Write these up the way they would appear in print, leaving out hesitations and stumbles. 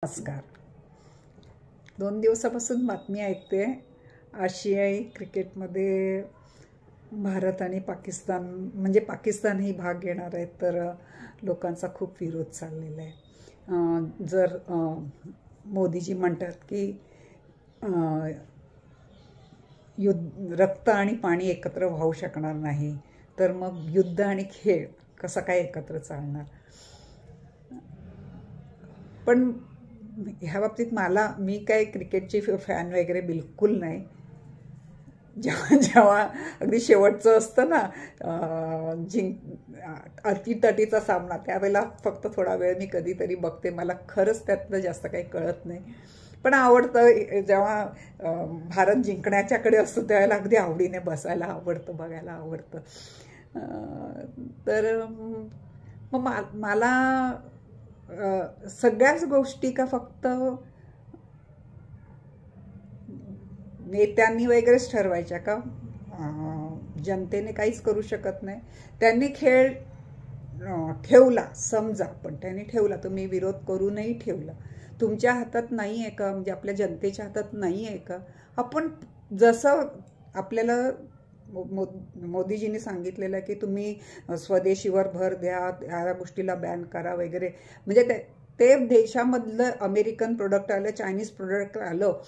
नमस्कार. 2 दिवसापासून बातमी ऐकते. आशियाई क्रिकेटमध्ये भारत आणि पाकिस्तान म्हणजे पाकिस्तानही भाग घेणार आहेत, तर लोकांचा खूप विरोध चाललेला आहे. जर मोदीजी म्हणतात की रक्त आणि पाणी एकत्र वाहू शकणार नाही, तर मग युद्ध आणि खेळ कसा काय एकत्र चालणार. पण ह्या बाबतीत मी काही क्रिकेटची फॅन वगैरे बिलकुल नाही. जेव्हा अगदी शेवटचं असतं ना, अटीतटीचा सामना, त्यावेळेला फक्त थोडा वेळ मी कधीतरी बघते. मला खरंच त्यातलं जास्त काही कळत नाही, पण आवडतं. जेव्हा भारत जिंकण्याच्याकडे असतो त्यावेळेला अगदी आवडीने बसायला आवडतं, बघायला आवडतं. तर मग मला सगळ्याच गोष्टी का फक्त नेत्यांनी वगैरेच ठरवायच्या का? जनतेने काहीच करू शकत नाही. त्यांनी खेळ ठेवला समजा, पण त्यांनी ठेवला, तुम्ही विरोध करूनही ठेवला. तुमच्या हातात नाही आहे का? म्हणजे आपल्या जनतेच्या हातात नाही आहे का? आपण जसं आपल्याला मोदीजींनी सांगितलेलं आहे की तुम्ही स्वदेशीवर भर द्या, या गोष्टीला बॅन करा वगैरे. म्हणजे ते देशामधलं अमेरिकन प्रोडक्ट आलं, चायनीज प्रोडक्ट आलं,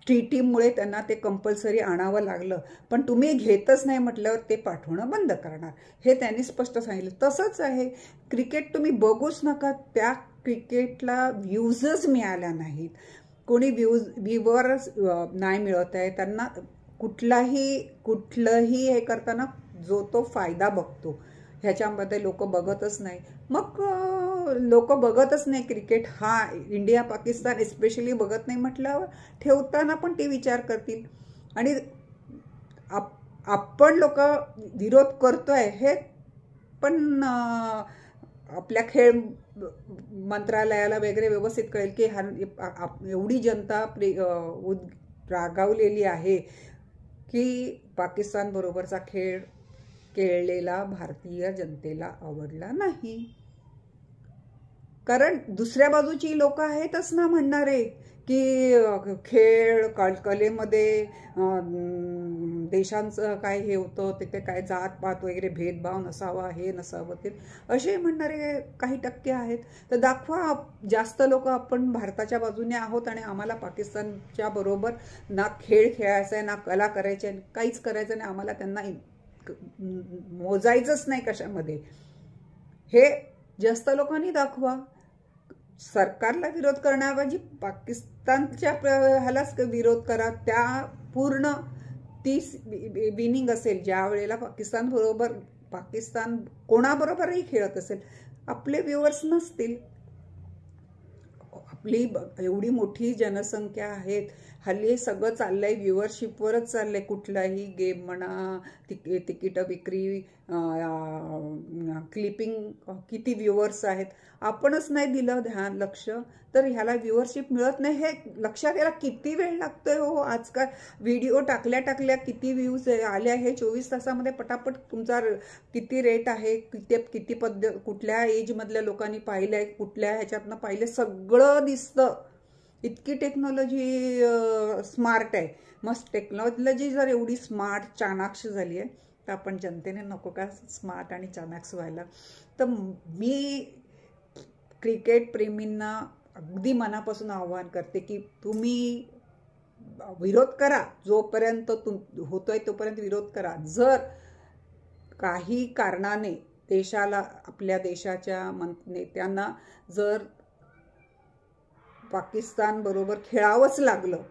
ट्रीटीमुळे त्यांना ते कंपल्सरी आणावं लागलं. पण तुम्ही घेतच नाही म्हटल्यावर ते पाठवणं बंद करणार, हे त्यांनी स्पष्ट सांगितलं. तसंच आहे क्रिकेट. तुम्ही बघूच नका. त्या क्रिकेटला व्ह्यूजच मिळाल्या नाहीत. कोणी व्ह्यूवरच नाही मिळत आहे. त्यांना कुठलंही हे करताना जो तो फायदा बघतो, ह्याच्यामध्ये लोक बघतच नाही. मग लोक बघतच नाही क्रिकेट. इंडिया पाकिस्तान स्पेशली बघत नाही म्हटल्यावर ठेवताना पण ते विचार करतील. आणि आपण लोक विरोध करतोय हे पण आपल्या खेळ मंत्रालयाला वगैरे व्यवस्थित कळेल की एवढी जनता रागावलेली आहे की पाकिस्तान बरोबरचा खेळ खेळलेला भारतीय जनतेला आवडला नाही. कारण दुसऱ्या बाजूची लोक आहेतच ना म्हणणारे की खेळ कलेमध्ये देशांचं काय हे होतं, तिथे काय जातपात वगैरे भेदभाव नसावा, हे नसावं, ते असे म्हणणारे काही टक्के आहेत. तर दाखवा. जास्त लोक आपण भारताच्या बाजूने आहोत आणि आम्हाला पाकिस्तानच्या बरोबर ना खेळ खेळायचा आहे, ना कला करायची आहे, काहीच करायचं नाही. आम्हाला त्यांना मोजायचंच नाही कशामध्ये. हे जास्त लोकांनी दाखवा. सरकारला विरोध करण्याऐवजी पाकिस्तानच्या ह्यालाच विरोध करा. त्या पूर्ण ती विनिंग असेल ज्या वेळेला पाकिस्तान कोणाबरोबरही खेळत असेल, आपले व्ह्युअर्स नसतील. आपली एवढी मोठी जनसंख्या आहेत. हल्ली सगळं चाललंय व्ह्युअरशिपवरच चाललंय. कुठलाही गेम म्हणा, तिकीट विक्री, क्लिपिंग, किती व्ह्युअर्स आहेत. आपणच नाही दिलं लक्ष, तर ह्याला व्ह्युअरशिप मिळत नाही. हे लक्षात यायला किती वेळ लागतोय हो. आजकाल व्हिडिओ टाकल्या किती व्ह्यूज आले आहे. 24 तासामध्ये पटापट तुमचा किती रेट आहे, किती कुठल्या एजमधल्या लोकांनी पाहिलंय, कुठल्या ह्याच्यातनं पाहिलं, सगळं दिसतं. इतकी टेक्नॉलॉजी स्मार्ट आहे. मस्त टेक्नॉलॉजी जर एवढी स्मार्ट चाणाक्ष झाली आहे, तर आपण जनतेने नको का स्मार्ट आणि चाणाक्ष व्हायला. तर मी क्रिकेट प्रेमींना अगदी मनापासून आवाहन करते की तुम्ही विरोध करा. जोपर्यंत होतोय तोपर्यंत विरोध करा. जर काही कारणाने देशाला, आपल्या देशाच्या नेत्यांना जर पाकिस्तान बरोबर खेळावंच लागलं,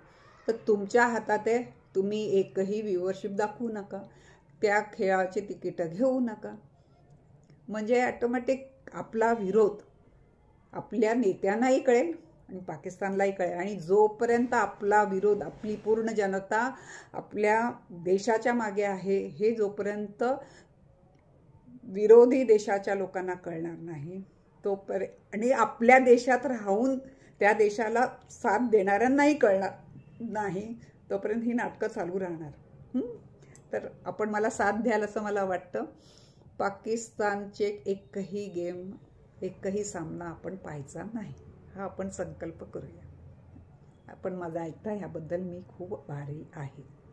तर तुमच्या हातात आहे. तुम्ही एकही व्ह्युअरशिप दाखवू नका, त्या खेळाचे तिकीट घेऊ नका. म्हणजे ऑटोमॅटिक आपला विरोध आपल्या नेत्यांनाही कळेल आणि पाकिस्तानलाही कळेल. आणि जोपर्यंत आपला विरोध, आपली पूर्ण जनता आपल्या देशाच्या मागे आहे, हे जोपर्यंत विरोधी देशाच्या लोकांना कळणार नाही, तोपर्यंत, आणि आपल्या देशात राहून त्या देशाला साथ देणाऱ्यांनाही कळणार नाही, तोपर्यंत ही नाटकं चालू राहणार. तर आपण मला साथ द्याल असं मला वाटतं. पाकिस्तानचे एकही सामना आपण पाहायचा नाही. हा आपण संकल्प करूया. आपण माझा ऐकता ह्याबद्दल मी खूप आभारी आहे.